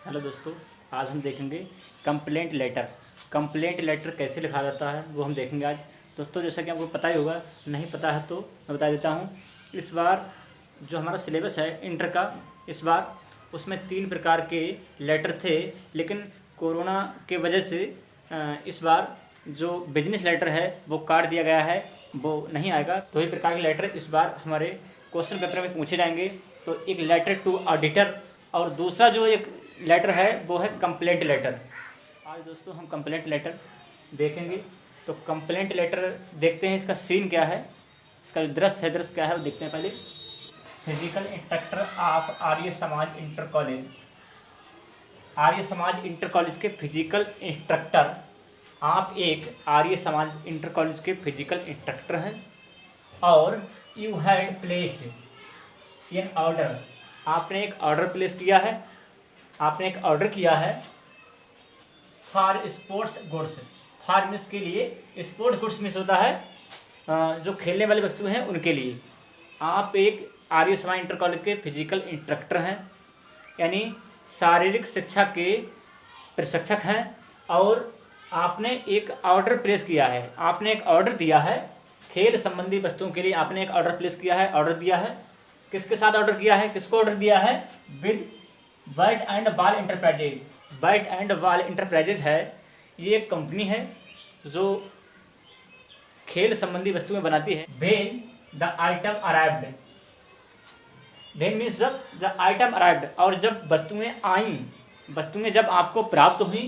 Hello दोस्तों, आज हम देखेंगे कंप्लेंट लेटर। कंप्लेंट लेटर कैसे लिखा जाता है वो हम देखेंगे आज। दोस्तों, जैसा कि आपको पता ही होगा, नहीं पता है तो मैं बता देता हूँ। इस बार जो हमारा सिलेबस है इंटर का, इस बार उसमें 3 प्रकार के लेटर थे, लेकिन कोरोना के वजह से इस बार जो बिजनेस लेटर है वो काट दिया गया है, वो नहीं आएगा। 2 ही प्रकार के लेटर इस बार हमारे क्वेश्चन पेपर में पूछे जाएंगे। तो एक लेटर टू ऑडिटर और दूसरा जो एक लेटर है वो है कंप्लेंट लेटर। आज दोस्तों हम कंप्लेंट लेटर देखेंगे। तो कंप्लेंट लेटर देखते हैं, इसका सीन क्या है, इसका जो दृश्य है, दृश्य क्या है वो देखते हैं पहले। Physical instructor of Arya Samaj inter college. Arya Samaj inter college के फिजिकल इंस्ट्रक्टर, आप एक आर्य समाज इंटर कॉलेज के फिजिकल इंस्ट्रक्टर हैं और you had placed in order, आपने एक ऑर्डर प्लेस किया है, आपने एक ऑर्डर किया है for sports goods. For means के लिए, स्पोर्ट्स गुड्स मीन्स होता है जो खेलने वाली वस्तु हैं उनके लिए। आप एक आर्य समाज इंटर कॉलेज के फिजिकल इंस्ट्रक्टर हैं, यानी शारीरिक शिक्षा के प्रशिक्षक हैं, और आपने एक ऑर्डर प्लेस किया है, आपने एक ऑर्डर दिया है खेल संबंधी वस्तुओं के लिए। आपने एक ऑर्डर प्लेस किया है, ऑर्डर दिया है, किसके साथ ऑर्डर किया है, किसको ऑर्डर दिया है, with bat and ball enterprises. Bat and ball enterprises है, ये एक कंपनी है जो खेल संबंधी वस्तुएं बनाती है। When the item arrived, when means जब, द आइटम अराइव्ड, और जब वस्तुएं आई, वस्तुएं जब आपको प्राप्त हुई,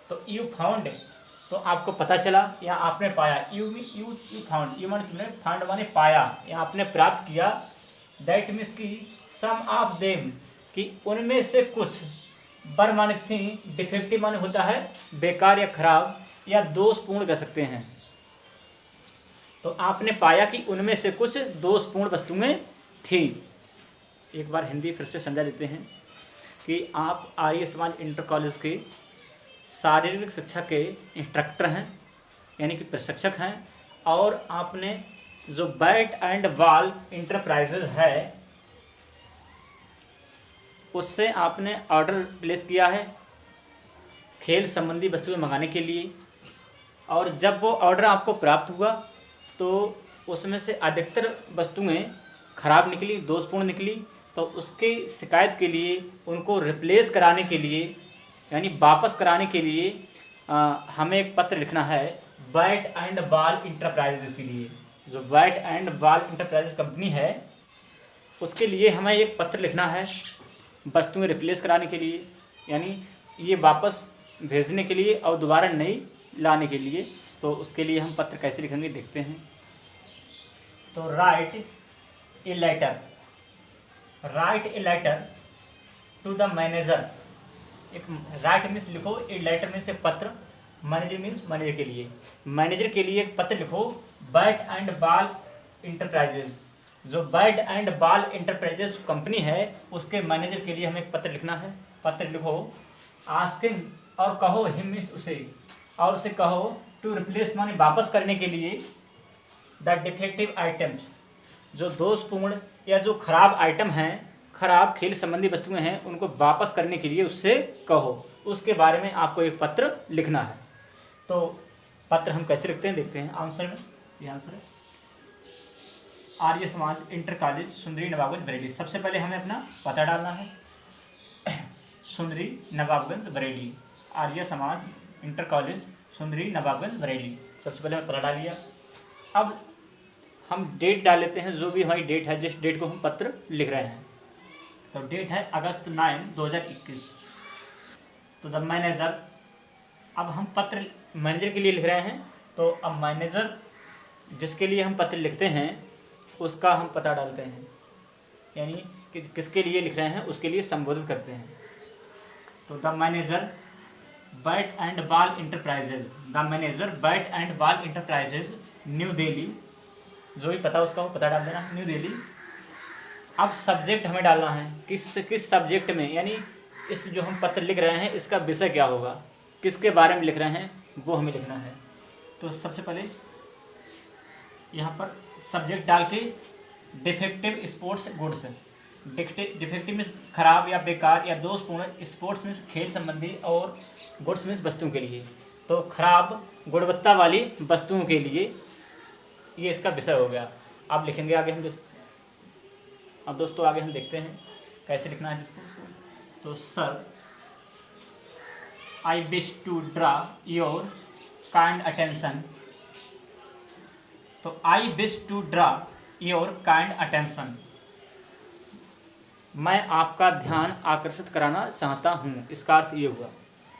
तो यू फाउंड, तो आपको पता चला या आपने पाया। यू फाउंड, यू माने फाउंड माने पाया या आपने प्राप्त किया। दैट मीन्स की सम ऑफ देम, कि उनमें से कुछ, बर माने थी, डिफेक्टिव माने होता है बेकार या खराब या दोषपूर्ण कह सकते हैं। तो आपने पाया कि उनमें से कुछ दोषपूर्ण वस्तुएं थी। एक बार हिंदी फिर से समझा देते हैं कि आप आर्य समाज इंटर कॉलेज के शारीरिक शिक्षा के इंस्ट्रक्टर हैं, यानी कि प्रशिक्षक हैं, और आपने जो बैट एंड बॉल इंटरप्राइजेज है उससे आपने ऑर्डर प्लेस किया है खेल संबंधी वस्तुएं मंगाने के लिए। और जब वो ऑर्डर आपको प्राप्त हुआ तो उसमें से अधिकतर वस्तुएं खराब निकली, दोषपूर्ण निकली। तो उसकी शिकायत के लिए, उनको रिप्लेस कराने के लिए, यानी वापस कराने के लिए हमें एक पत्र लिखना है बैट एंड बॉल इंटरप्राइजेज के लिए। जो bat and ball enterprises company है उसके लिए हमें एक पत्र लिखना है वस्तुएं रिप्लेस कराने के लिए, यानी ये वापस भेजने के लिए और दोबारा नई लाने के लिए। तो उसके लिए हम पत्र कैसे लिखेंगे देखते हैं। तो write a letter, write a letter to the manager. एक राइट मीन्स लिखो, ए लेटर मीन्स एक पत्र, मैनेजर मीन्स मैनेजर के लिए, मैनेजर के लिए एक पत्र लिखो बैट एंड बॉल इंटरप्राइजेज। जो bat and ball enterprises company है उसके मैनेजर के लिए हमें एक पत्र लिखना है। पत्र लिखो आस्किंग, और कहो हिम मीन्स उसे, और उसे कहो टू रिप्लेस माने वापस करने के लिए, द डिफेक्टिव आइटम्स, जो दोषपूर्ण या जो खराब आइटम हैं, खराब खेल संबंधी वस्तुएं हैं, उनको वापस करने के लिए उससे कहो। उसके बारे में आपको एक पत्र लिखना है। तो पत्र हम कैसे लिखते हैं देखते हैं आंसर में। ये आंसर है आर्य समाज इंटर कॉलेज सुंदरी नवाबगंज बरेली। सबसे पहले हमें अपना पता डालना है, सुंदरी नवाबगंज बरेली, आर्य समाज इंटर कॉलेज सुंदरी नवाबगंज बरेली। सबसे पहले मैं पता डाल लिया। अब हम डेट डाल लेते हैं, जो भी हमारी डेट है, जिस डेट को हम पत्र लिख रहे हैं। तो डेट है अगस्त 9, 2021। तो द मैनेजर, अब हम पत्र मैनेजर के लिए लिख रहे हैं। तो अब मैनेजर जिसके लिए हम पत्र लिखते हैं उसका हम पता डालते हैं, यानी कि किसके लिए लिख रहे हैं उसके लिए संबोधित करते हैं। तो the manager bat and ball enterprises, the manager bat and ball enterprises new Delhi, जो भी पता उसका वो पता डाल देना, न्यू दिल्ली। अब सब्जेक्ट हमें डालना है, किस सब्जेक्ट में, यानी इस जो हम पत्र लिख रहे हैं इसका विषय क्या होगा, किसके बारे में लिख रहे हैं वो हमें लिखना है। तो सबसे पहले यहाँ पर सब्जेक्ट डाल के defective sports goods, defective means खराब या बेकार या दोषपूर्ण, स्पोर्ट्स मीन्स खेल संबंधी, और गुड्स मीन्स वस्तुओं के लिए। तो खराब गुणवत्ता वाली वस्तुओं के लिए ये इसका विषय हो गया। अब लिखेंगे आगे हम अब दोस्तों आगे हम देखते हैं कैसे लिखना है इसको। तो sir I wish to draw your kind attention. तो I wish to draw your kind attention, मैं आपका ध्यान आकर्षित कराना चाहता हूँ। इसका अर्थ ये हुआ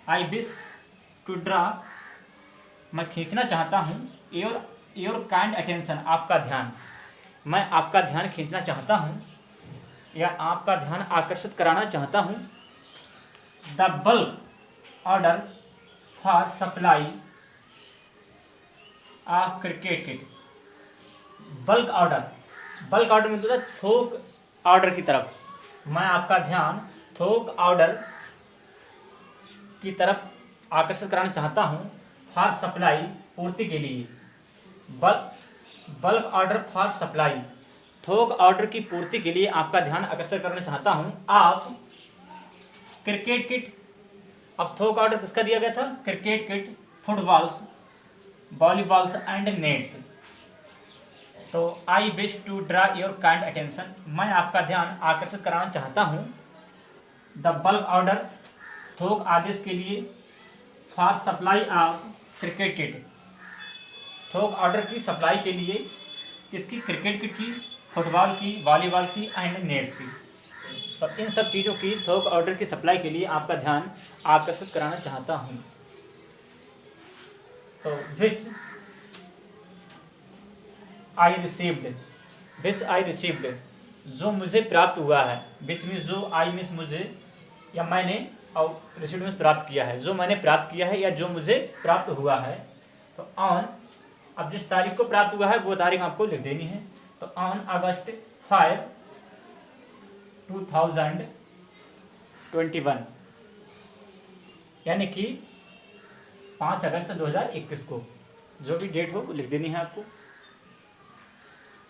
आई विश टू ड्रा, मैं खींचना चाहता हूँ, योर काइंड अटेंशन, आपका ध्यान, मैं आपका ध्यान खींचना चाहता हूँ या आपका ध्यान आकर्षित कराना चाहता हूँ। The bulk order for supply of cricket kit. Bulk order मतलब होता है थोक ऑर्डर की तरफ, मैं आपका ध्यान थोक ऑर्डर की तरफ आकर्षित कराना चाहता हूँ। फॉर सप्लाई, पूर्ति के लिए। बल्क ऑर्डर फॉर सप्लाई, थोक ऑर्डर की पूर्ति के लिए आपका ध्यान आकर्षित करना चाहता हूँ। आप क्रिकेट किट, अब थोक ऑर्डर किसका दिया गया था? Cricket kit, footballs, volleyballs and nets. तो I wish to draw your kind attention, मैं आपका ध्यान आकर्षित कराना चाहता हूँ। द बल्क ऑर्डर, थोक आदेश के लिए। For supply of cricket kit, थोक ऑर्डर की सप्लाई के लिए। किसकी? क्रिकेट किट की, फुटबॉल की, वॉलीबॉल की एंड नेट्स की। तो इन सब चीज़ों की थोक ऑर्डर की सप्लाई के लिए आपका ध्यान आकर्षित कराना चाहता हूँ। तो विच आई रिसीव्ड, जो मुझे प्राप्त हुआ है। विच मीन्स जो, आई मीन्स मुझे या मैंने, और रिसीव्ड मीन्स प्राप्त किया है, जो मैंने प्राप्त किया है या जो मुझे प्राप्त हुआ है। तो ऑन, अब जिस तारीख को प्राप्त हुआ है वो तारीख आपको लिख देनी है। तो ऑन अगस्त 5, 2021, यानी कि 5 अगस्त 2021 को, जो भी डेट हो वो लिख देनी है आपको।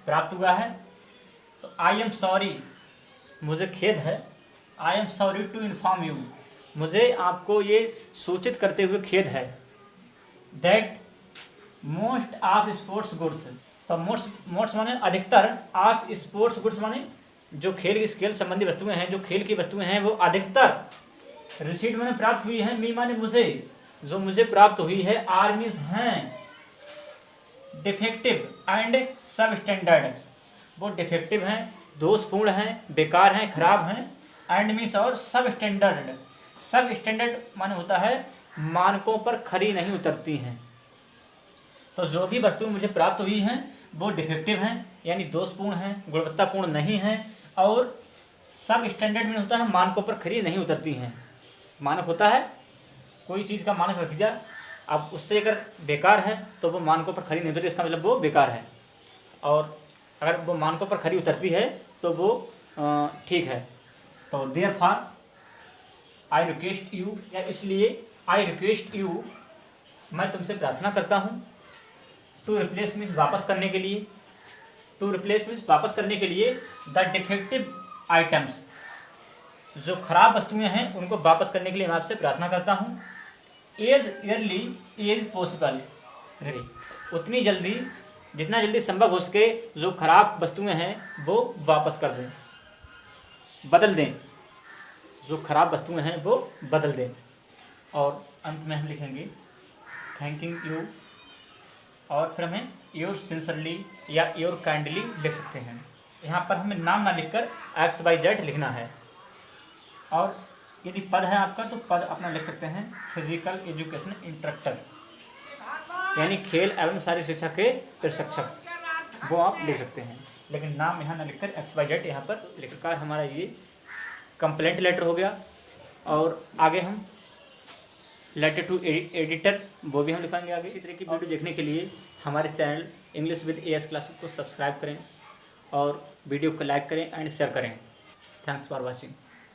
प्राप्त हुआ है। तो आई एम सॉरी, मुझे खेद है। I am sorry to inform you, मुझे आपको ये सूचित करते हुए खेद है। That most of sports goods, तो मोस्ट माने अधिकतर, ऑफ स्पोर्ट्स गुड्स माने जो खेल संबंधी वस्तुएं हैं, जो खेल की वस्तुएं हैं वो अधिकतर, रिसीट माने प्राप्त हुई है, मी माने मुझे, जो मुझे प्राप्त हुई है, आर मीन्स हैं, डिफेक्टिव एंड सब स्टैंडर्ड, वो डिफेक्टिव हैं, दोषपूर्ण हैं, बेकार हैं, खराब हैं। एंड मीन्स और सब स्टैंडर्ड माने होता है मानकों पर खरी नहीं उतरती हैं। तो जो भी वस्तु मुझे प्राप्त हुई हैं वो डिफेक्टिव हैं, यानी दोषपूर्ण हैं, गुणवत्तापूर्ण नहीं हैं, और सब स्टैंडर्ड में होता है मानकों पर खरी नहीं उतरती हैं। मानक होता है कोई चीज़ का मानक नतीजा, अब उससे अगर बेकार है तो वो मानकों पर खरी नहीं उतरती, इसका मतलब वो बेकार है, और अगर वो मानकों पर खरी उतरती है तो वो ठीक है। तो देयरफॉर आई रिक्वेस्ट यू, या इसलिए आई रिक्वेस्ट यू, मैं तुमसे प्रार्थना करता हूँ। टू रिप्लेस मीन्स वापस करने के लिए, टू रिप्लेस मीन्स वापस करने के लिए। द डिफेक्टिव आइटम्स, जो खराब वस्तुएं हैं उनको वापस करने के लिए मैं आपसे प्रार्थना करता हूँ। एज अर्ली एज पॉसिबल, उतनी जल्दी, जितना जल्दी संभव हो सके जो खराब वस्तुएं हैं वो वापस कर दें, बदल दें, जो खराब वस्तुएं हैं वो बदल दें। और अंत में हम लिखेंगे थैंकिंग यू, और फिर हमें योर सिंसरली या योर काइंडली लिख सकते हैं। यहाँ पर हमें नाम ना लिखकर XYZ लिखना है। और यदि पद है आपका तो पद अपना लिख सकते हैं फिजिकल एजुकेशन इंस्ट्रक्टर, यानी खेल एवं शारीरिक शिक्षा के प्रशिक्षक, वो आप लिख सकते हैं। लेकिन नाम यहाँ ना लिखकर XYZ यहाँ पर लिख कर हमारा ये कंप्लेंट लेटर हो गया। और आगे हम लेटर टू एडिटर वो भी हम लिखाएंगे आगे। इसी तरह की वीडियो देखने के लिए हमारे channel English with AS classes को सब्सक्राइब करें और वीडियो को लाइक करें एंड शेयर करें। Thanks for watching.